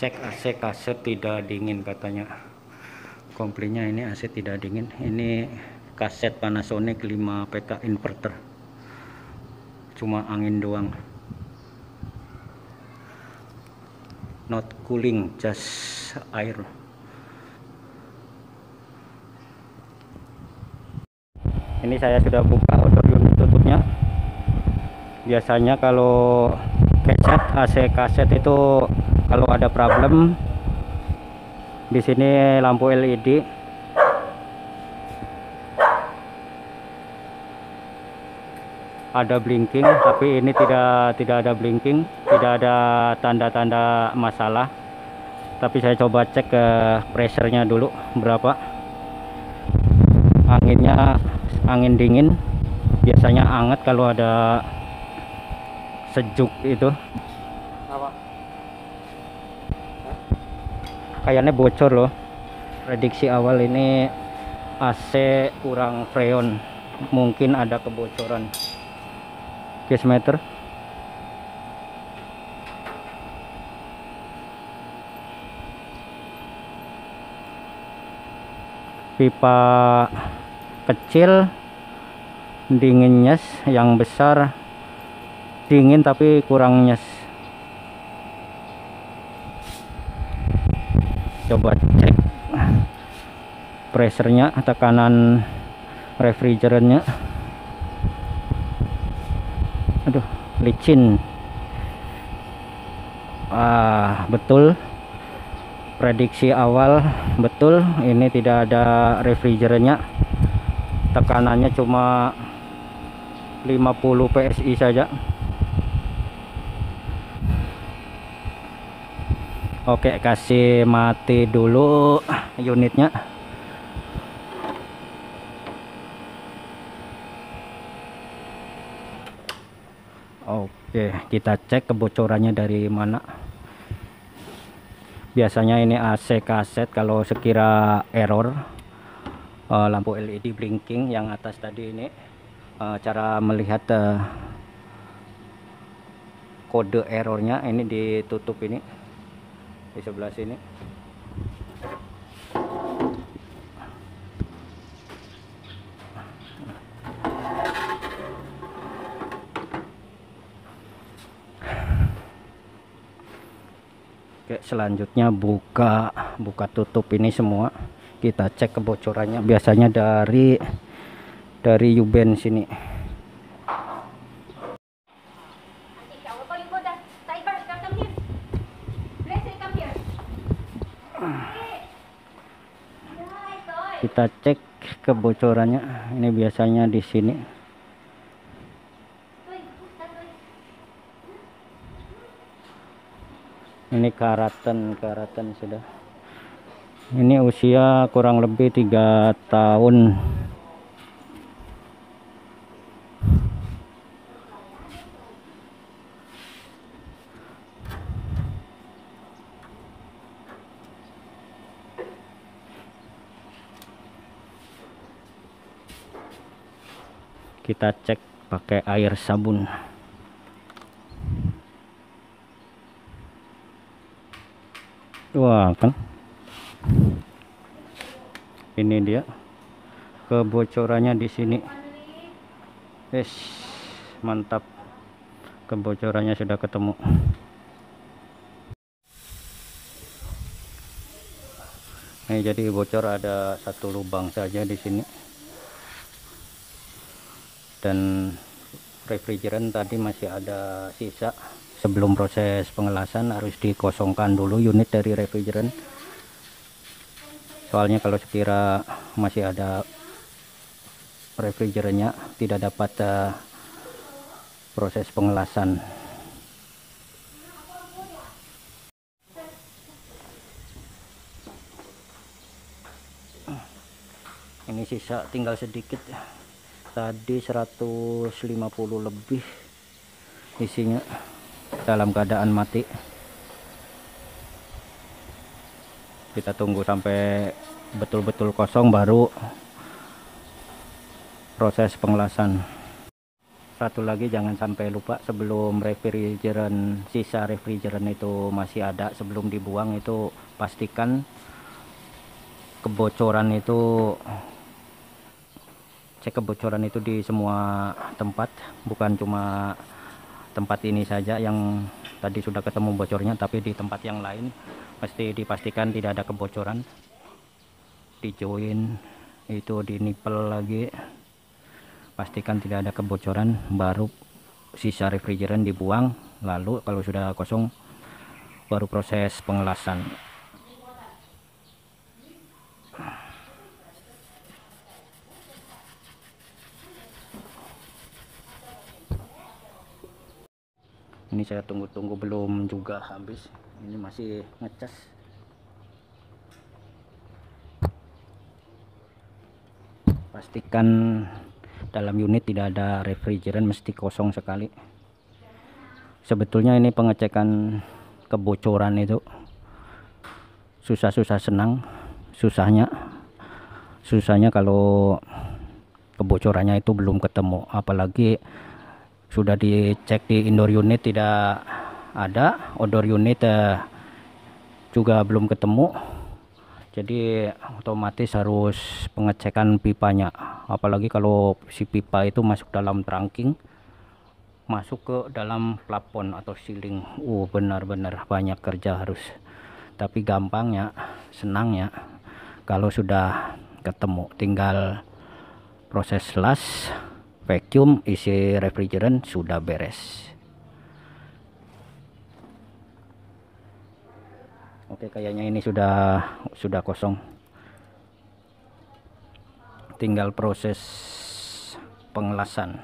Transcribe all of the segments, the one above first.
cek AC kaset tidak dingin katanya. Komplainnya ini AC tidak dingin. Ini kaset Panasonic 5 PK inverter, cuma angin doang, not cooling, just air. Ini saya sudah buka outdoor unit tutupnya. Biasanya kalau kaset AC kaset itu kalau ada problem di sini lampu LED ada blinking, tapi ini tidak ada blinking, tidak ada tanda-tanda masalah. Tapi saya coba cek ke pressure-nya dulu berapa. Anginnya angin dingin, biasanya hangat kalau ada sejuk itu. Kayaknya bocor loh. Prediksi awal ini AC kurang freon, mungkin ada kebocoran. Case meter pipa kecil dingin nyes, yang besar dingin tapi kurang nyes. Coba cek pressure-nya, tekanan refrigerannya. Aduh, licin. Betul, prediksi awal betul, ini tidak ada refrigerannya, tekanannya cuma 50 PSI saja. Oke, kasih mati dulu unitnya. Oke, kita cek kebocorannya dari mana. Biasanya ini AC kaset kalau sekira error, lampu LED blinking yang atas tadi ini, cara melihat kode errornya ini ditutup ini di sebelah sini. Oke, selanjutnya buka tutup ini semua, kita cek kebocorannya. Biasanya dari U-band sini. Kita cek kebocorannya, ini biasanya di sini. Ini karatan sudah. Ini usia kurang lebih 3 tahun. Kita cek pakai air sabun. Wah, kan ini dia kebocorannya di sini. Yes, mantap, kebocorannya sudah ketemu. Ini jadi bocor ada satu lubang saja di sini, dan refrigeran tadi masih ada sisa. Sebelum proses pengelasan harus dikosongkan dulu unit dari refrigeran, soalnya kalau sekira masih ada refrigerannya tidak dapat proses pengelasan. Ini sisa tinggal sedikit, tadi 150 lebih isinya, dalam keadaan mati. Kita tunggu sampai betul-betul kosong baru proses pengelasan. satu lagi, jangan sampai lupa sebelum refrigeran, sisa refrigeran itu masih ada, sebelum dibuang itu pastikan kebocoran itu, cek kebocoran itu di semua tempat, bukan cuma tempat ini saja yang tadi sudah ketemu bocornya, tapi di tempat yang lain pasti dipastikan tidak ada kebocoran. Di join itu, di nipel lagi, pastikan tidak ada kebocoran, baru sisa refrigeran dibuang. Lalu kalau sudah kosong baru proses pengelasan. Ini saya tunggu-tunggu belum juga habis, ini masih ngecas. Pastikan dalam unit tidak ada refrigeran, mesti kosong sekali. Sebetulnya ini pengecekan kebocoran itu susah-susah senang. Susahnya kalau kebocorannya itu belum ketemu, apalagi sudah dicek di indoor unit tidak ada, outdoor unit juga belum ketemu. Jadi otomatis harus pengecekan pipanya, apalagi kalau si pipa itu masuk dalam trunking, masuk ke dalam plafon atau ceiling. Benar-benar banyak kerja harus, tapi gampangnya, senangnya kalau sudah ketemu, tinggal proses las, vacuum, isi refrigeran, sudah beres. Oke, kayaknya ini sudah kosong, tinggal proses pengelasan.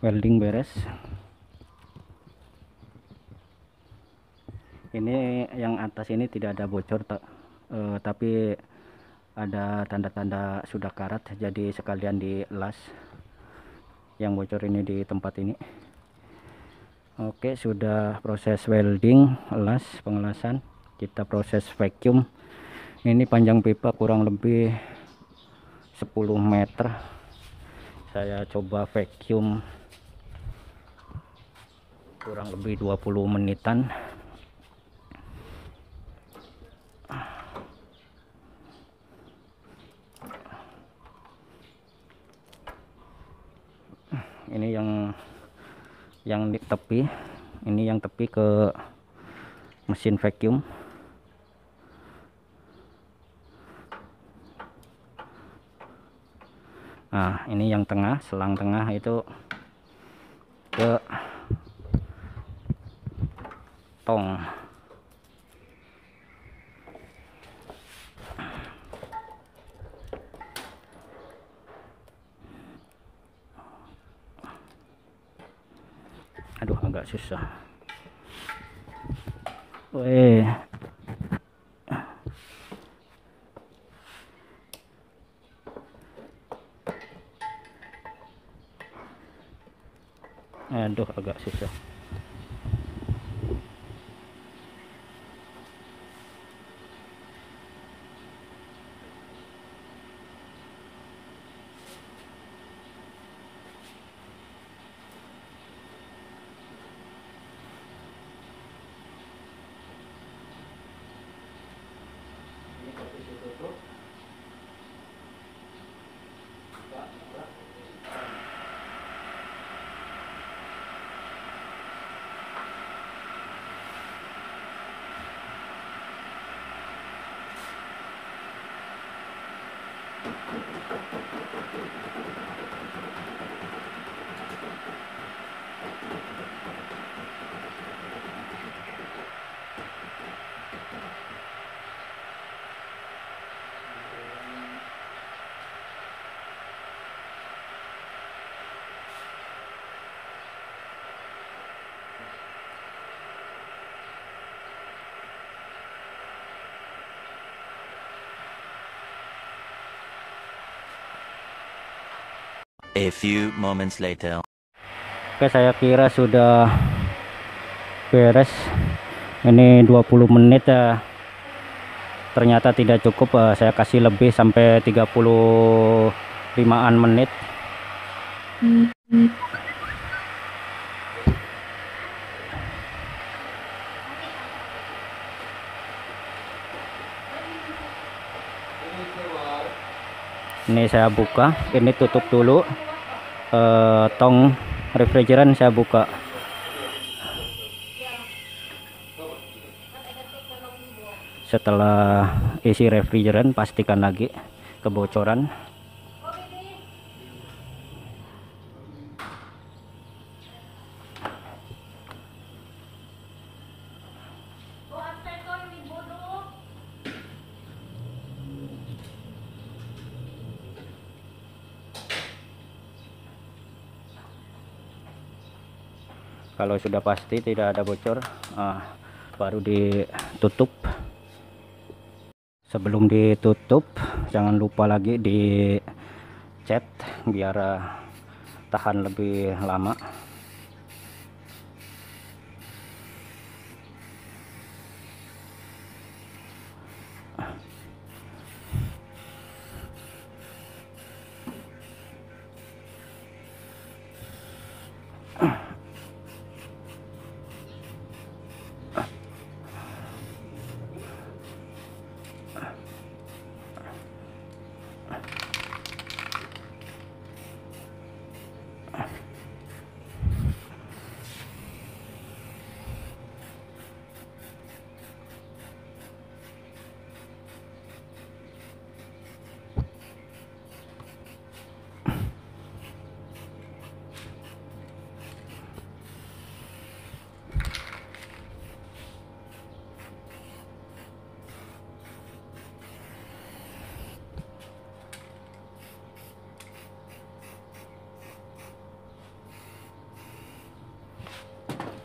welding beres. Ini yang atas ini tidak ada bocor, tapi ada tanda-tanda sudah karat, jadi sekalian dielas. Yang bocor ini di tempat ini. Oke, sudah proses welding, elas, pengelasan. Kita proses vacuum. Ini panjang pipa kurang lebih 10 meter. Saya coba vacuum kurang lebih 20 menitan. Ini yang di tepi, ini yang tepi ke mesin vacuum. Nah, ini yang tengah, selang tengah itu ke tong. Aduh, agak susah. Weh. Aduh, agak susah. A few moments later. Oke, saya kira sudah beres. Ini 20 menit ya. Ternyata tidak cukup, saya kasih lebih sampai 35-an menit. Ini saya buka, ini tutup dulu. Tong refrigeran saya buka. Setelah isi refrigeran, pastikan lagi kebocoran. Kalau sudah pasti tidak ada bocor, baru ditutup. Sebelum ditutup, jangan lupa lagi dicat biar tahan lebih lama.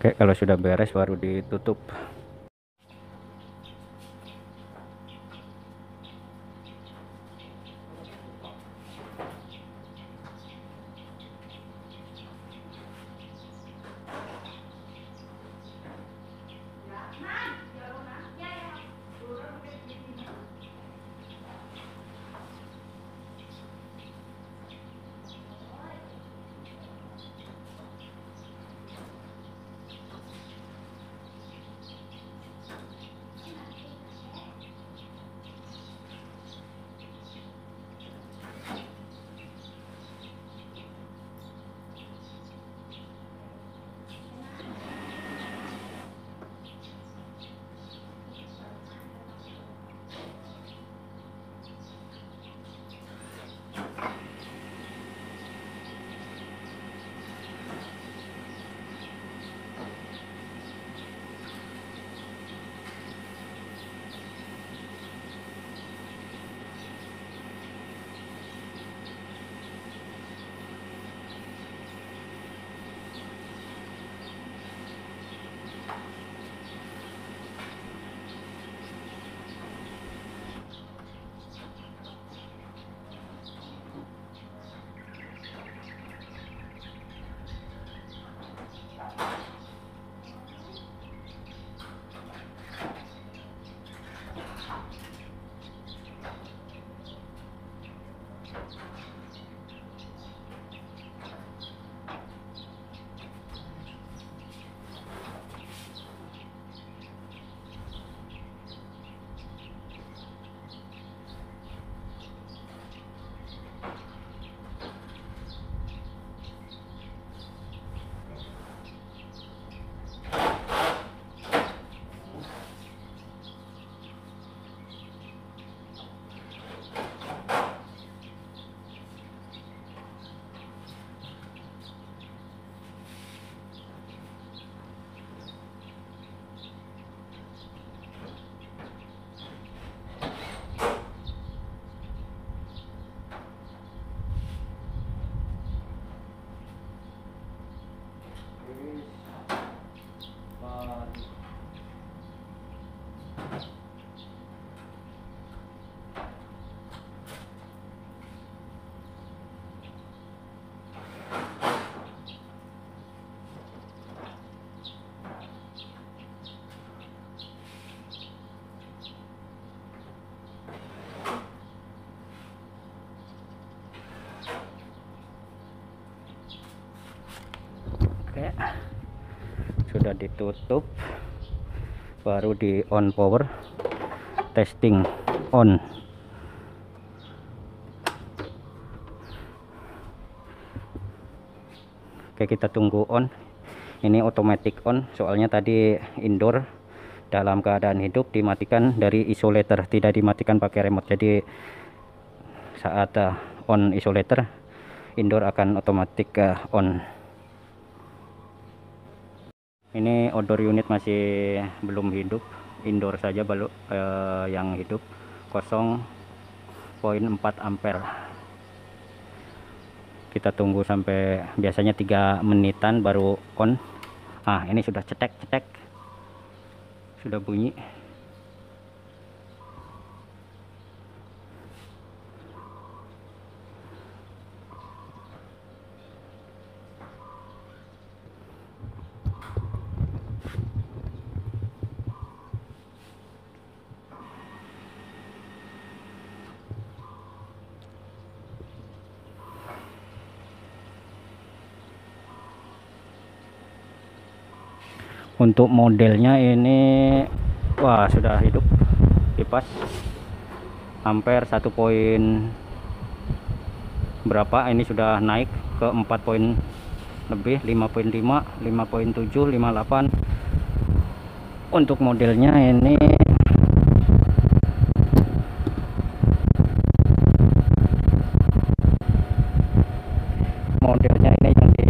Oke, kalau sudah beres baru ditutup. Oke, sudah ditutup, baru di on power, testing on. Oke, kita tunggu on. Ini automatic on, soalnya tadi indoor dalam keadaan hidup dimatikan dari isolator, tidak dimatikan pakai remote. Jadi saat on isolator, indoor akan otomatis on. Ini outdoor unit masih belum hidup, indoor saja baru yang hidup 0,4 ampere. Kita tunggu sampai biasanya 3 menitan baru on. Ini sudah cetek, sudah bunyi. Untuk modelnya ini, wah, sudah hidup kipas ampere 1 poin berapa, ini sudah naik ke 4 poin lebih, 5.5, 5.7, 58. Untuk modelnya ini yang di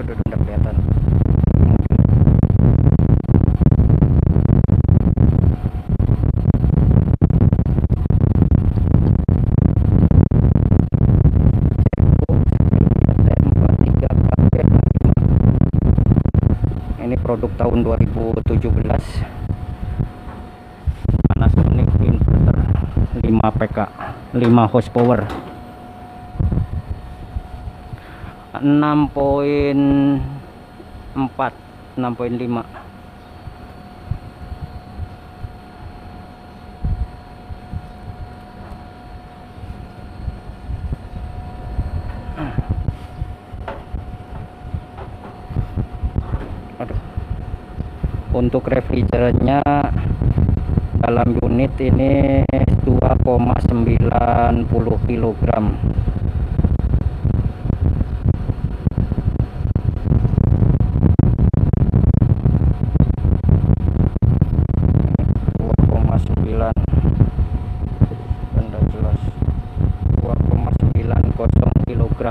udah kelihatan. tahun 2017. Panasonic inverter 5 PK 5 horsepower 6.4 6.5. Aduh. Untuk refrigerannya dalam unit ini 2,90 kg. Benda jelas 2,90 kg.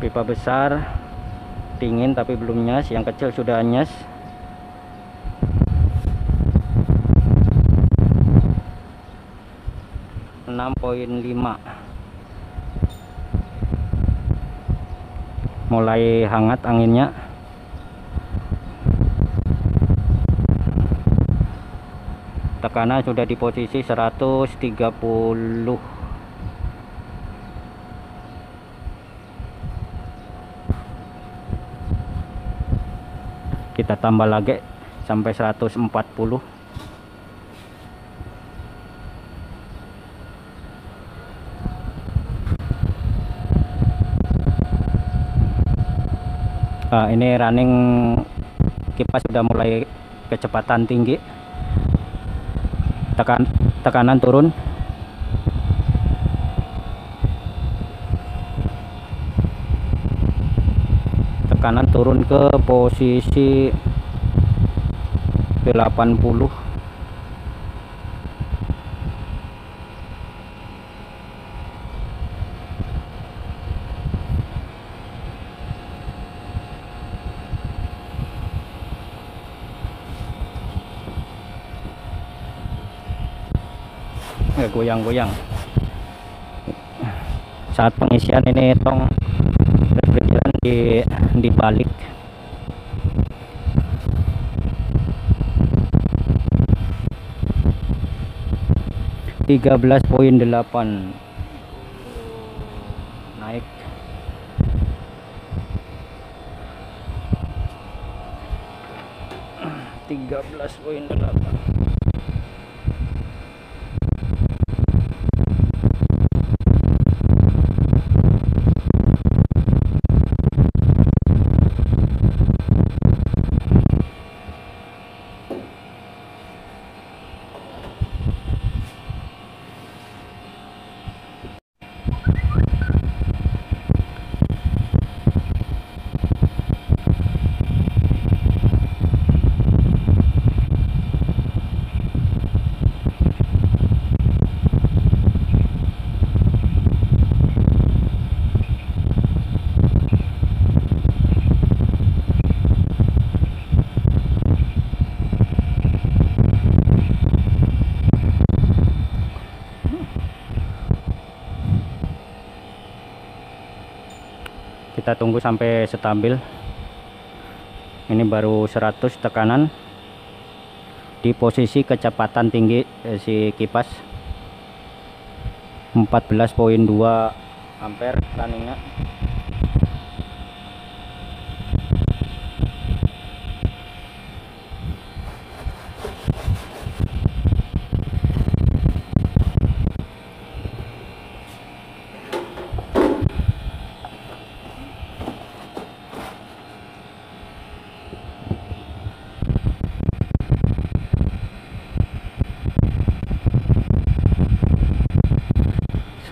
Pipa besar dingin tapi belum nyas, yang kecil sudah nyas. .5 mulai hangat anginnya. Tekanan sudah di posisi 130. Kita tambah lagi sampai 140. Nah, ini running kipas sudah mulai kecepatan tinggi. Tekanan turun. Tekanan turun ke posisi 80. Goyang-goyang saat pengisian. Ini tong refrigeran dibalik. .13 naik. .13.8. Kita tunggu sampai stabil. Ini baru 100 tekanan di posisi kecepatan tinggi si kipas. 14.2 ampere runningnya.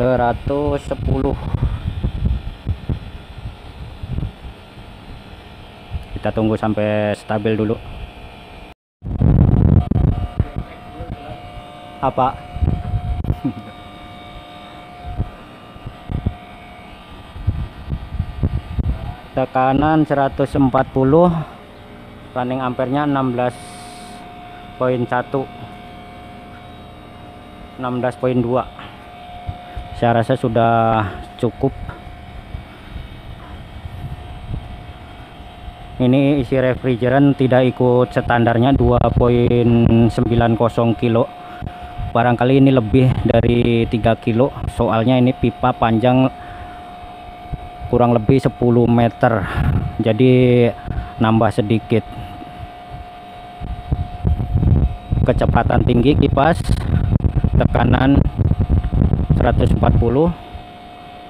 .110. Kita tunggu sampai stabil dulu. Apa? Tekanan 140, running ampernya 16.1, 16.2. Saya rasa sudah cukup. Ini isi refrigeran tidak ikut standarnya 2,90 kilo. Barangkali ini lebih dari 3 kilo. Soalnya ini pipa panjang kurang lebih 10 meter. Jadi nambah sedikit. Kecepatan tinggi kipas, tekanan 140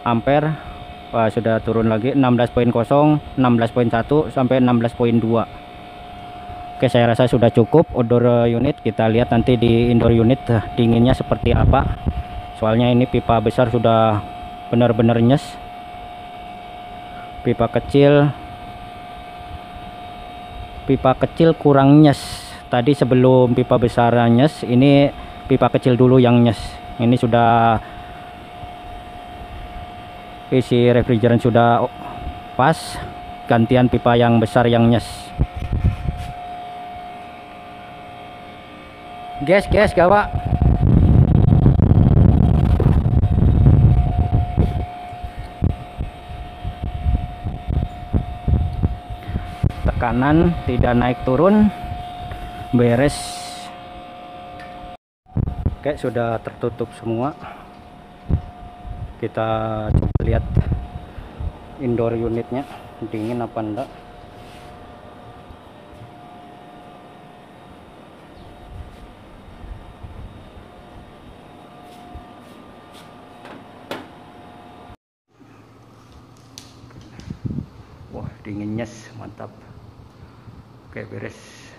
ampere. Wah, sudah turun lagi 16.0, 16.1 sampai 16.2. Oke, saya rasa sudah cukup outdoor unit. Kita lihat nanti di indoor unit dinginnya seperti apa. Soalnya ini pipa besar sudah benar-benar nyes. Pipa kecil kurang nyes. Tadi sebelum pipa besar nyes, ini pipa kecil dulu yang nyes. Ini sudah isi refrigeran sudah pas, gantian pipa yang besar yang nyes. Gas gawa. Tekanan tidak naik turun, beres. Oke, sudah tertutup semua. Kita coba lihat indoor unitnya dingin apa enggak. Wah, dingin nyes, mantap. Oke, beres.